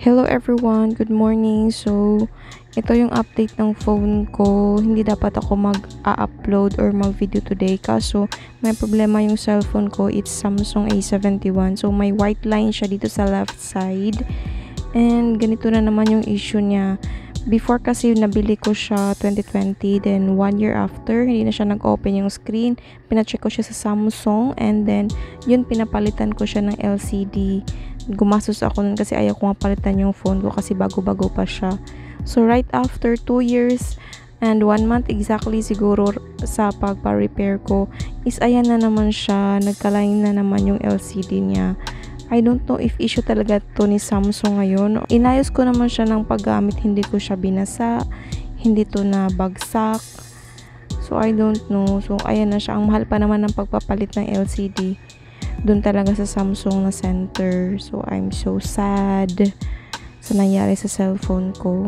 Hello everyone, good morning. So, ito yung update ng phone ko. Hindi dapat ako mag-upload or mag-video today kaso may problema yung cellphone ko. It's Samsung A71. So, may white line siya dito sa left side. And ganito na naman yung issue niya. Before kasi nabili ko siya 2020, then 1 year after, hindi na siya nag-open yung screen. Pina-check ko siya sa Samsung and then yun pinapalitan ko siya ng LCD. Gumastos ako nun kasi ayaw ko nga palitan yung phone ko kasi bago-bago pa siya. So right after 2 years and 1 month exactly siguro sa pagpa-repair ko is ayan na naman siya, nagka-line na naman yung LCD niya. I don't know if issue talaga to ni Samsung ngayon. Inayos ko naman siya ng paggamit, hindi ko siya binasa, hindi to na bagsak. So I don't know. So ayan na siya, ang mahal pa naman ng pagpapalit ng LCD. Doon talaga sa Samsung na center. So I'm so sad sa nangyari sa cellphone ko.